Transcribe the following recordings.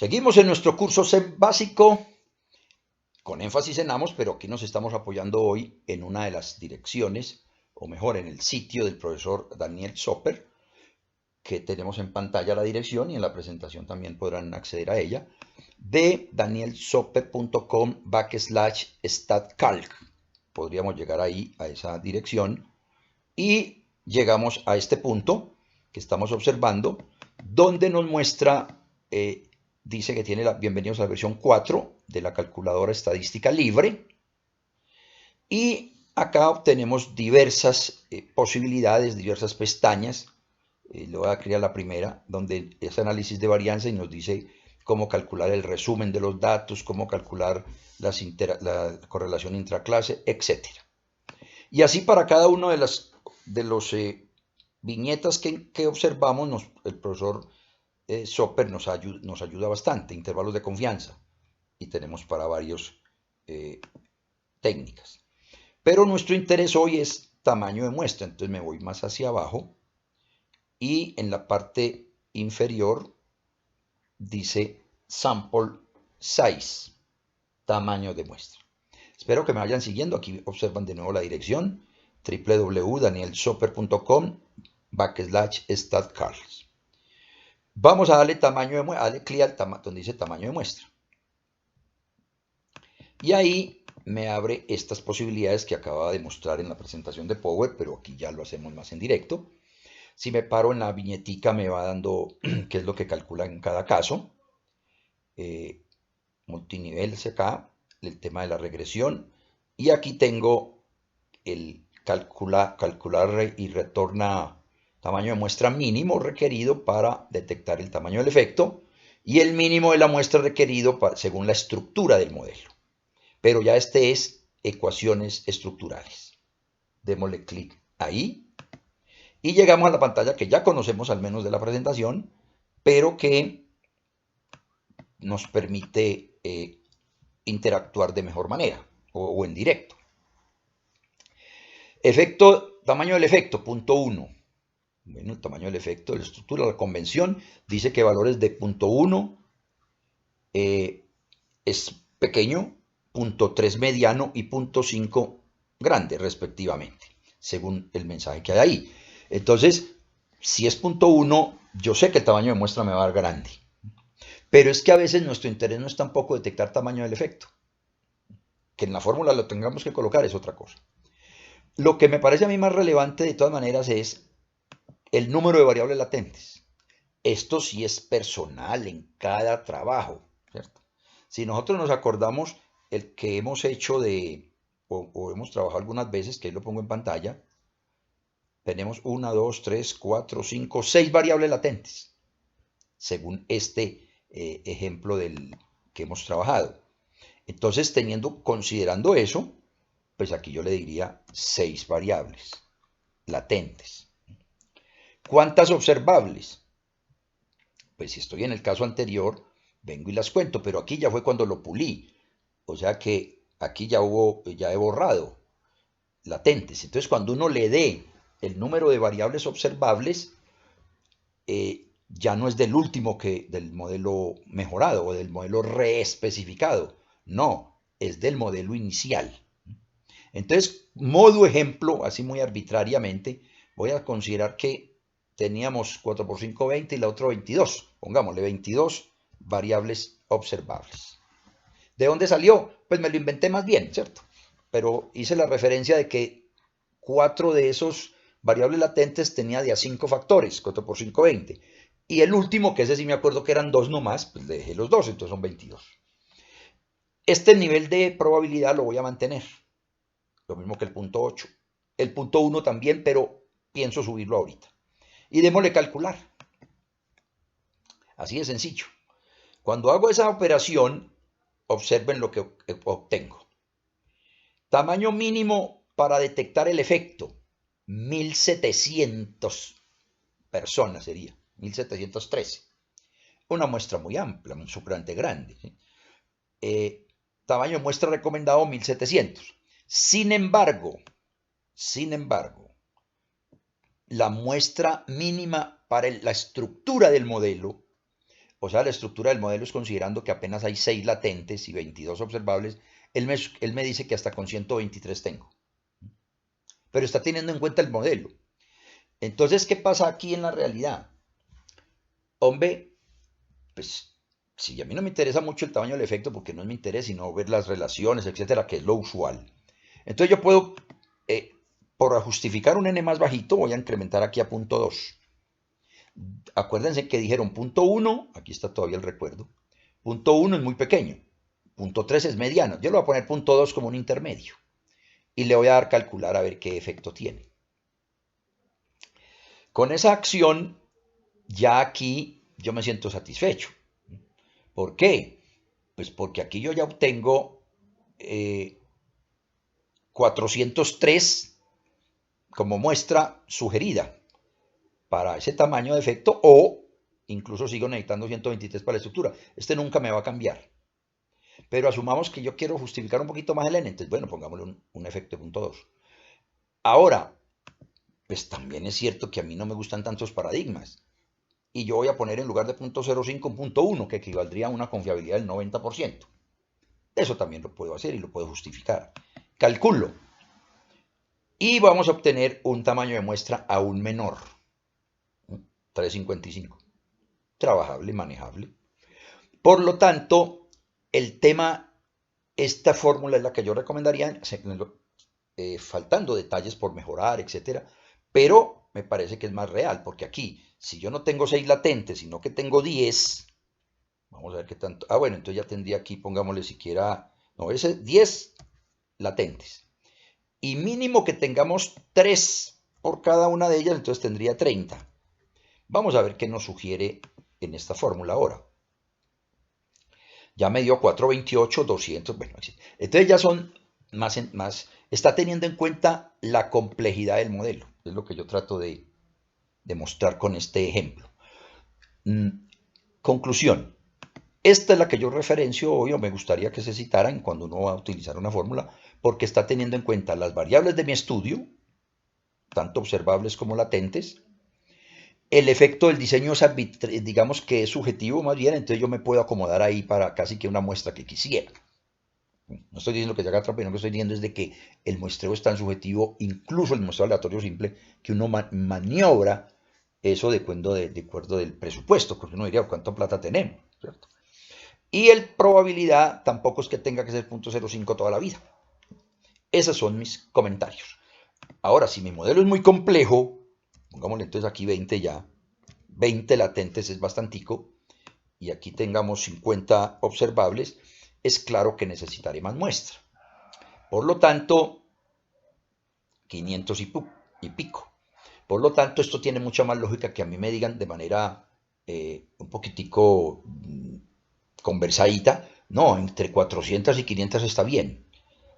Seguimos en nuestro curso SEM básico, con énfasis en Amos, pero aquí nos estamos apoyando hoy en una de las direcciones, o mejor, en el sitio del profesor Daniel Soper, que tenemos en pantalla la dirección y en la presentación también podrán acceder a ella, de danielsoper.com/statcalc. Podríamos llegar ahí a esa dirección y llegamos a este punto que estamos observando, donde nos muestra, dice que tiene bienvenidos a la versión 4 de la calculadora estadística libre, y acá obtenemos diversas posibilidades, diversas pestañas. Le voy a crear la primera, donde es análisis de varianza y nos dice cómo calcular el resumen de los datos, cómo calcular la correlación intraclase, etc. Y así para cada uno de los viñetas que observamos, el profesor Soper nos ayuda bastante, intervalos de confianza, y tenemos para varios técnicas. Pero nuestro interés hoy es tamaño de muestra, entonces me voy más hacia abajo y en la parte inferior dice Sample Size, tamaño de muestra. Espero que me vayan siguiendo. Aquí observan de nuevo la dirección www.danielsoper.com/statcalc. Vamos a darle tamaño de muestra, darle clic donde dice tamaño de muestra. Y ahí me abre estas posibilidades que acababa de mostrar en la presentación de Power, pero aquí ya lo hacemos más en directo. Si me paro en la viñetica me va dando qué es lo que calcula en cada caso. Multinivel acá, el tema de la regresión. Y aquí tengo el calcular y retorna tamaño de muestra mínimo requerido para detectar el tamaño del efecto y el mínimo de la muestra requerido según la estructura del modelo. Pero ya este es ecuaciones estructurales. Démosle clic ahí y llegamos a la pantalla que ya conocemos al menos de la presentación, pero que nos permite interactuar de mejor manera o en directo. Tamaño del efecto, punto 1. Bueno, el tamaño del efecto, la estructura, la convención, dice que valores de punto 1 es pequeño, punto 3 mediano y punto 5 grande, respectivamente, según el mensaje que hay ahí. Entonces, si es punto 1, yo sé que el tamaño de muestra me va a dar grande. Pero es que a veces nuestro interés no es tampoco detectar tamaño del efecto. Que en la fórmula lo tengamos que colocar es otra cosa. Lo que me parece a mí más relevante de todas maneras es el número de variables latentes. Esto sí es personal en cada trabajo, ¿cierto? Si nosotros nos acordamos el que hemos hecho o hemos trabajado algunas veces, que ahí lo pongo en pantalla, tenemos 1, 2, 3, 4, 5, 6 variables latentes, según este ejemplo que hemos trabajado. Entonces, considerando eso, pues aquí yo le diría 6 variables latentes. ¿Cuántas observables? Pues si estoy en el caso anterior, vengo y las cuento, pero aquí ya fue cuando lo pulí. O sea que aquí ya he borrado latentes. Entonces, cuando uno le dé el número de variables observables, ya no es del último del modelo mejorado o del modelo reespecificado. No, es del modelo inicial. Entonces, modo ejemplo, así muy arbitrariamente, voy a considerar que teníamos 4 por 5, 20 y la otra 22. Pongámosle 22 variables observables. ¿De dónde salió? Pues me lo inventé más bien, ¿cierto? Pero hice la referencia de que 4 de esos variables latentes tenía de a 5 factores, 4 por 5, 20. Y el último, que ese sí me acuerdo que eran 2 nomás, pues le dejé los 2, entonces son 22. Este nivel de probabilidad lo voy a mantener. Lo mismo que el punto 8. El punto 1 también, pero pienso subirlo ahorita. Y démosle calcular. Así de sencillo. Cuando hago esa operación, observen lo que obtengo. Tamaño mínimo para detectar el efecto. 1700 personas sería. 1713. Una muestra muy amplia, superante grande. ¿Sí? Tamaño de muestra recomendado 1700. Sin embargo, la muestra mínima para la estructura del modelo o sea, la estructura del modelo es considerando que apenas hay 6 latentes y 22 observables, él me dice que hasta con 123 tengo. Pero está teniendo en cuenta el modelo. Entonces, ¿qué pasa aquí en la realidad? Hombre, pues si a mí no me interesa mucho el tamaño del efecto, porque no es mi interés, sino ver las relaciones, etcétera, que es lo usual. Entonces yo puedo, por justificar un n más bajito, voy a incrementar aquí a punto 2. Acuérdense que dijeron punto 1, aquí está todavía el recuerdo, punto 1 es muy pequeño, punto 3 es mediano, yo le voy a poner punto 2 como un intermedio y le voy a dar calcular a ver qué efecto tiene. Con esa acción, ya aquí yo me siento satisfecho. ¿Por qué? Pues porque aquí yo ya obtengo 403 como muestra sugerida para ese tamaño de efecto, o incluso sigo necesitando 123 para la estructura. Este nunca me va a cambiar. Pero asumamos que yo quiero justificar un poquito más el n, entonces bueno, pongámosle un efecto de punto 2. Ahora, pues también es cierto que a mí no me gustan tantos paradigmas. Y yo voy a poner en lugar de punto 0,5 un punto 1, que equivaldría a una confiabilidad del 90%. Eso también lo puedo hacer y lo puedo justificar. Calculo. Y vamos a obtener un tamaño de muestra aún menor. 355. Trabajable, manejable. Por lo tanto, el tema, esta fórmula es la que yo recomendaría, faltando detalles por mejorar, etcétera, pero me parece que es más real, porque aquí, si yo no tengo 6 latentes, sino que tengo 10, vamos a ver qué tanto, bueno, entonces ya tendría aquí, pongámosle siquiera, no, ese 10 latentes, y mínimo que tengamos 3 por cada una de ellas, entonces tendría 30. Vamos a ver qué nos sugiere en esta fórmula ahora. Ya me dio 428, 200, bueno, entonces ya son más, está teniendo en cuenta la complejidad del modelo, es lo que yo trato de mostrar con este ejemplo. Conclusión, esta es la que yo referencio hoy, o me gustaría que se citaran cuando uno va a utilizar una fórmula, porque está teniendo en cuenta las variables de mi estudio, tanto observables como latentes. El efecto del diseño es, digamos que es subjetivo más bien, entonces yo me puedo acomodar ahí para casi que una muestra que quisiera. No estoy diciendo que se haga trampa, sino que estoy diciendo es de que el muestreo es tan subjetivo, incluso el muestreo aleatorio simple, que uno maniobra eso de acuerdo del presupuesto, porque uno diría cuánta plata tenemos, ¿cierto? Y el probabilidad tampoco es que tenga que ser 0.05 toda la vida. Esos son mis comentarios. Ahora, si mi modelo es muy complejo, pongámosle entonces aquí 20 ya, 20 latentes es bastantico, y aquí tengamos 50 observables, es claro que necesitaré más muestra. Por lo tanto, 500 y pico. Por lo tanto, esto tiene mucha más lógica que a mí me digan de manera un poquitico conversadita, no, entre 400 y 500 está bien.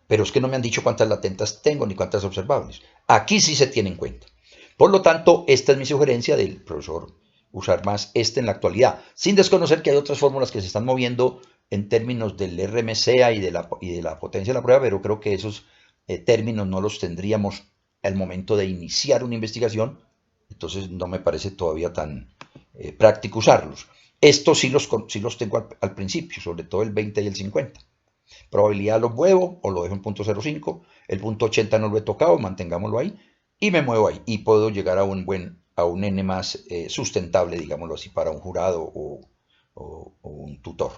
Pero es que no me han dicho cuántas latentes tengo ni cuántas observables. Aquí sí se tiene en cuenta. Por lo tanto, esta es mi sugerencia del profesor, usar más este en la actualidad, sin desconocer que hay otras fórmulas que se están moviendo en términos del RMSEA y de la potencia de la prueba, pero creo que esos términos no los tendríamos al momento de iniciar una investigación, entonces no me parece todavía tan práctico usarlos. Estos sí los tengo al principio, sobre todo el 20 y el 50. Probabilidad lo muevo o lo dejo en punto 0.5, el punto 80 no lo he tocado, mantengámoslo ahí, y me muevo ahí, y puedo llegar a un n más sustentable, digámoslo así, para un jurado o un tutor.